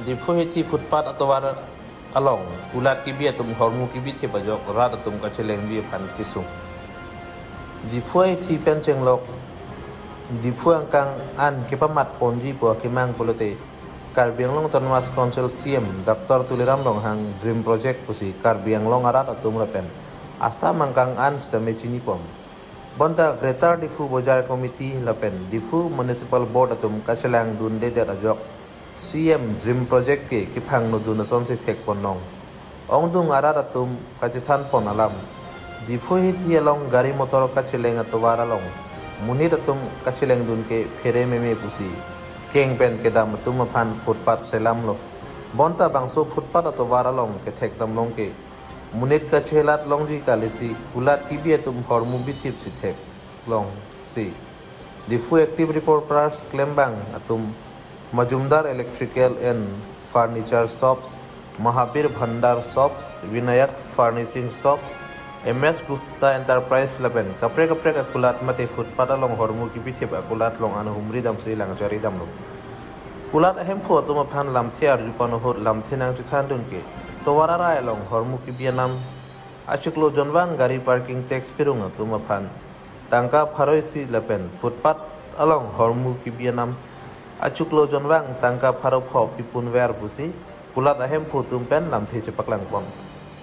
Difu heti footpath atawar along ulat kibi atum hormu kibi the bajok rat atum ka cheleng bi pan kisung. Difu heti penceng lok difu angkang an kipamat ponji po kimang polote Karbiang long Tanmas Council CM Dr. Tuliram long hang Dream Project pusi Karbiang long arat atum rapen asa mangkang an stame chini pom bonta Greater Difu Bojar Committee lapen Difu Municipal Board atum kachelang dunde det ajok CM Dream Project ke kipang no dun asom se thek ponong ong dung arat atum kachithan pon alam Difu hiti along gari motor kacheleng atwar along munit atum kacheleng dun ke phere meme pusi Keng pen ke dam tuma pan footpath selam lo bonta bangso footpath atau wara long ke thek dam long ke munit ka chelat long ji kalisi ulat kibi tum hormu bithip si thek long si Difu active report prars klembang atum Majumdar Electrical and Furniture Shops Mahabir Bhandar Shops Vinayak Furnishing Shops MS Gupta Enterprise Laben kapre akulat mate footpath along hormu ki bithip akulat long an humri dam sri lang jari dam lo kulat ahem pho to ma phan lam thiar jupano hot lam thinang chithan dun ke towara rai long hormu ki bianam achuklo jonwang gari parking tax pirung to ma phan tangka pharoi si lapen footpath along hormu ki bianam achuklo jonwang tangka pharo pho pipun wer busi kulat ahem pho tum pen lam the chepaklang pom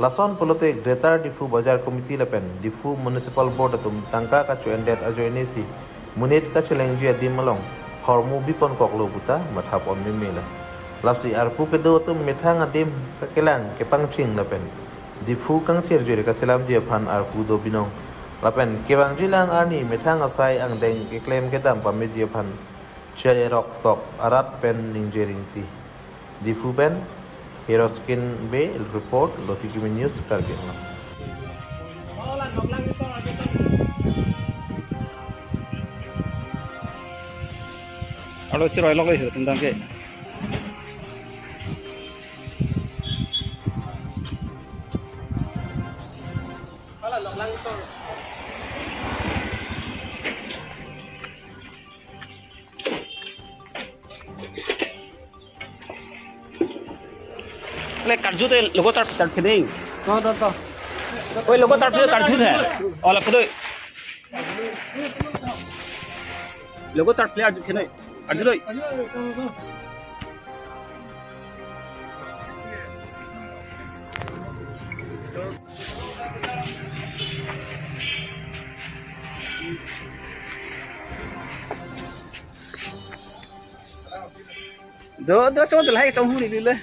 Lason polote Greater Difu Bajar Committee lapen Difu Municipal Board atum tangka ka chuendet ajoinesi munit ka chelengji adim malong hormu bipon koklo buta mathapon mimela lasi arpu ke do tum mithang adim ka kelang ke pangching lapen Difu kang thier jure ka selam je phan arpu do binong lapen kewang jilang arni mithang asai ang deng ke claim ke dam pamit je phan chere rok tok arat pen ningjering ti Difu pen Hiroskin Bay report Lotikimi News Karbiang. Alo si Roy Lokai tentang ke. ले कारजू ते लोगो तार फिदे तो ओए लोगो तार फिदे कारजू है और लपदो लोगो तार player जो फिदे कारजू लो दो चों दलाई चों हुनी ले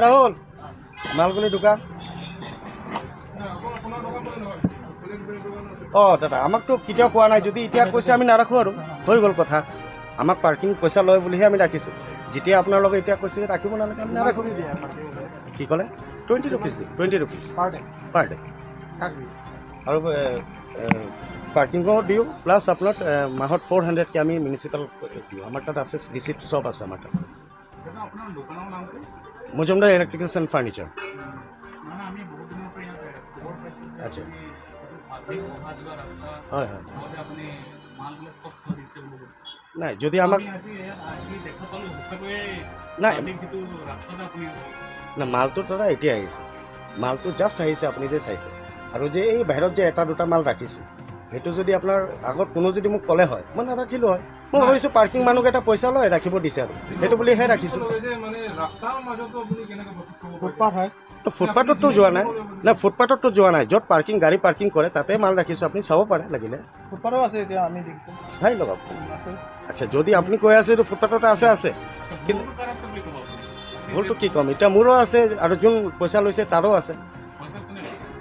Rahul, মালগুলি দোকান দাদা আমাক তো কেতিয়াও কোৱা নাই যদি এতিয়া কৈছে আমি নাৰাখো আৰু হৈ গ'ল কথা আমাক পাৰ্কিং পইচা লয় বুলিহে আমি ৰাখিছোঁ যেতিয়া আপোনাৰ লগে এতিয়া কৈছে ৰাখিব নালাগে আমি নাৰাখো কি ক'লে 20 रुपीस দিম 20 रुपीस পাৰ ডে আৰু পাৰ্কিঙো দিওঁ প্লাছ আপোনাৰ মাহত 400 কে আমি মিউনিচিপাল দিওঁ আমাৰ তাত আছে ৰিচিপ্ট সব আছে আমাৰ তাত আপোনাৰ দোকানৰ নাম কি Majumdar Electricals and Furniture. अच्छा হয় হয় নাই যদি আমাক নাই না মালটো দাদা এতিয়া আহিছে মালটো জাষ্ট আহিছে আপুনি যে চাইছে আৰু যে এই বাহিৰত যে এটা দুটা মাল ৰাখিছোঁ সেইটো যদি আপোনাৰ আগত কোনো যদি মোক ক'লে হয় মই নাৰাখিলোঁ হয়। মই ভাবিছোঁ পাৰ্কিং মানুহকেইটা পইচা লয় ৰাখিব দিছে আৰু সেইটো বুলিহে ৰাখিছোঁ। ফুটপাথততো যোৱা নাই, নাই ফুটপাথততো যোৱা নাই। য'ত পাৰ্কিং গাড়ী পাৰ্কিং কৰে তাতে মাল ৰাখিছোঁ, আপুনি চাব পাৰে লাগিলে। ফুটপাথো আছে এতিয়া আমি দেখিছোঁ, চাই লওক আপুনি। আচ্ছা যদি আপুনি কৈ আছে এইটো ফুটপাথতে আছে কিন্তু ভুলটো কি ক'ম এতিয়া মোৰো আছে আৰু যোন পইচা লৈছে তাৰো আছে।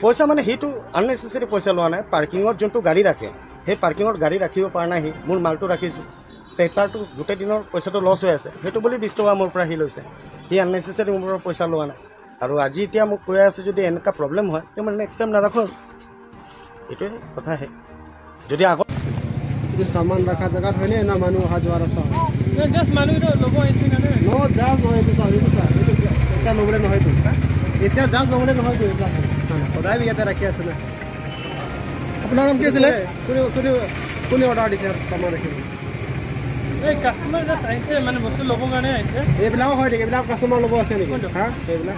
পইচা মানে সেইটো আননেচেচাৰী পইচা লোৱা নাই। পাৰ্কিঙত যোনটো গাড়ী ৰাখে সেই পাৰ্কিঙত গাড়ী ৰাখিব পৰা নাই, সি মোৰ মালটো ৰাখিছোঁ। তাৰতো গোটেই দিনৰ পইচাটো লছ হৈ আছে, সেইটো বুলি 20 টকা মোৰ পৰা সি লৈছে। সি আননেচেচাৰী মোৰ পৰা পইচা লোৱা নাই। আৰু আজি এতিয়া মোক কৈ আছে যদি এনেকুৱা প্ৰব্লেম হয় তেতিয়া মই নেক্সট টাইম নাৰাখোঁ। এইটোৱে কথাহে। যদি আগত সামান ৰখা জেগাত হয়নে না মানুহ অহা যোৱা ৰাস্তা হয়? এতিয়া ল'বলৈ নহয়তো, এতিয়া জাষ্ট ল'বলৈ নহয়তো। সদায় ইয়াতে ৰাখি আছে না। আপোনাৰ নাম কি আছিলে? কোনে অৰ্ডাৰ দিছে সামান ৰাখিব? এই কাষ্টমাৰ জাষ্ট আহিছে, মানে বস্তু ল'বৰ কাৰণে আহিছে। এইবিলাকো হয় নেকি? এইবিলাক কাষ্টমাৰ ল'ব আছে নেকি? হা এইবিলাক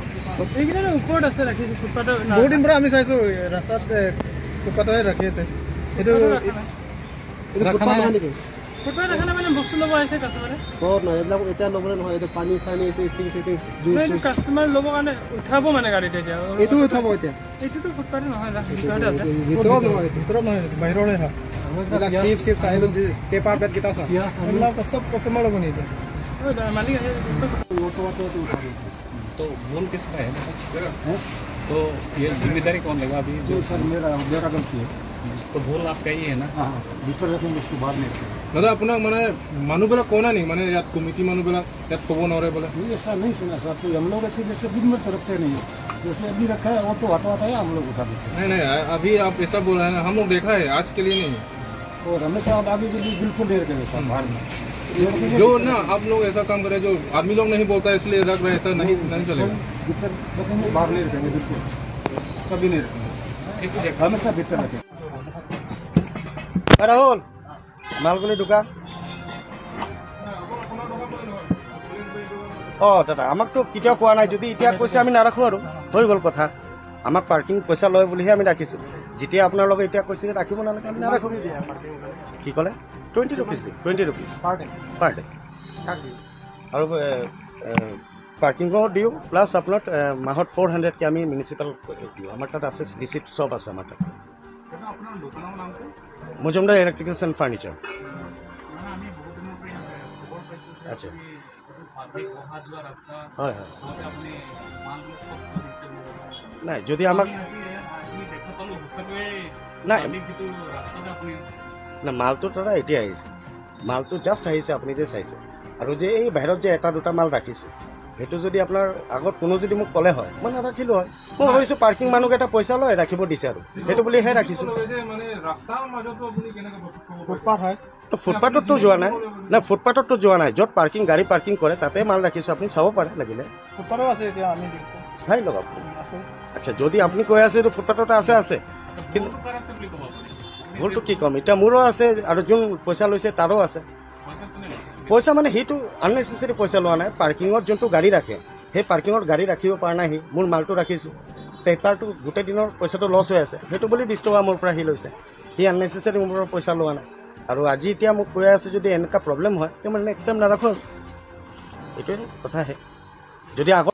এইকেইটা ওপৰত আছে ৰাখিছোঁ ফুটপাথৰ। বহুত দিন পৰা আমি চাইছোঁ ৰাস্তাত ফুটপাথতে ৰাখি আছে। এইটো ফুটপাথ নহয় নেকি? ফুটপাথ ৰাখা নাই, মানে বস্তু ল'ব আহিছে কাষ্টমাৰে। বহুত নহয় এইবিলাক এতিয়া ল'বলৈ নহয়। এইটো পানী চানী এইটো কাষ্টমাৰ ল'বৰ কাৰণে উঠাব মানে গাড়ীতে এতিয়া। এইটো উঠাব এতিয়া? এইটোতো ফুটপাথে নহয়, ভিতৰতে আছে। ভিতৰত নহয়, ভিতৰত নহয়, বাহিৰৰে হয়। চিপছ আহিল পেপাৰ বেগ কেইটা চা এইবিলাক চব কাষ্টমাৰ ল'ব নিয়ে। मालिक है तो भूल किसका है तो ये जिम्मेदारी कौन लेगा अभी? जो सर मेरा गलती है। तो भूल आपका ही है ना? हाँ भीतर रखेंगे उसको बाद में दादा अपना मैंने মানুহবিলাক কোৱা নাই মানে ইয়াত কমিটি মানুহবিলাক ইয়াত ক'ব নোৱাৰে बोले? ऐसा नहीं सुना सर, तो हम लोग ऐसे जैसे दिन में तो रखते नहीं है, जैसे अभी रखा है ऑटो आता है हम लोग उठा देते हैं। नहीं अभी आप ऐसा बोल रहे हैं ना, हम लोग देखा है आज के लिए नहीं। और हमेशा आप आगे के लिए बिल्कुल नहीं रखेंगे सर बाहर में। जो ना आप लोग ऐसा काम करें, जो आदमी लोग नहीं बोलता है इसलिए रख रहे, ऐसा नहीं चलेगा। भीतर रखेंगे, बाहर नहीं रखेंगे, बिल्कुल कभी नहीं रखेंगे, हमेशा भीतर रखेंगे। राहुल মালগুলি দোকান দাদা আমাকতো কেতিয়াও কোৱা নাই। যদি এতিয়া কৈছে আমি নাৰাখোঁ আৰু হৈ গ'ল কথা। আমাক পাৰ্কিং পইচা লয় বুলিহে আমি ৰাখিছোঁ। যেতিয়া আপোনালোকে এতিয়া কৈছে যে ৰাখিব নালাগে আমি নাৰাখোঁ। কি ক'লে? 20 रुपीज দিম, 20 रुपीज পাৰ ডে। আৰু পাৰ্কিঙো দিওঁ, প্লাছ আপোনাৰ মাহত 400কে আমি মিউনিচিপাল দিওঁ। আমাৰ তাত আছে ৰিচিপ্ট চব আছে আমাৰ তাত। Majumdar Electricals and furniture. আচ্ছা হয় হয়। নাই যদি আমাক নাই না মালটো দাদা এতিয়া আহিছে, মালটো জাষ্ট আহিছে আপুনি যে চাইছে। আৰু যে এই বাহিৰত যে এটা দুটা মাল ৰাখিছোঁ সেইটো যদি আপোনাৰ আগত কোনো যদি মোক ক'লে হয় মই নাৰাখিলোঁ হয়। মই ভাবিছোঁ পাৰ্কিং মানুহকেইটা পইচা লয় ৰাখিব দিছে আৰু সেইটো বুলিহে ৰাখিছোঁ। ফুটপাথ হয়? ফুটপাথততো যোৱা নাই, নাই ফুটপাথততো যোৱা নাই। য'ত পাৰ্কিং গাড়ী পাৰ্কিং কৰে তাতে মাল ৰাখিছোঁ, আপুনি চাব পাৰে লাগিলে। ফুটপাথো আছে এতিয়া আমি দেখিছোঁ, চাই লওক আপুনি। আচ্ছা যদি আপুনি কৈ আছে এইটো ফুটপাথতে আছে কিন্তু ভুলটো কি ক'ম এতিয়া মোৰো আছে আৰু যোন পইচা লৈছে তাৰো আছে। পইচা মানে সেইটো আননেচেচাৰী পইচা লোৱা নাই। পাৰ্কিঙত যোনটো গাড়ী ৰাখে সেই পাৰ্কিঙত গাড়ী ৰাখিব পৰা নাই, সি মোৰ মালটো ৰাখিছোঁ। তাৰতো গোটেই দিনৰ পইচাটো লছ হৈ আছে, সেইটো বুলি 20 টকা মোৰ পৰা সি লৈছে। সি আননেচেচাৰী মোৰ পৰা পইচা লোৱা নাই। আৰু আজি এতিয়া মোক কৈ আছে যদি এনেকুৱা প্ৰব্লেম হয় তেতিয়া মই নেক্সট টাইম নাৰাখোঁ। এইটোৱে কথাহে। যদি আগত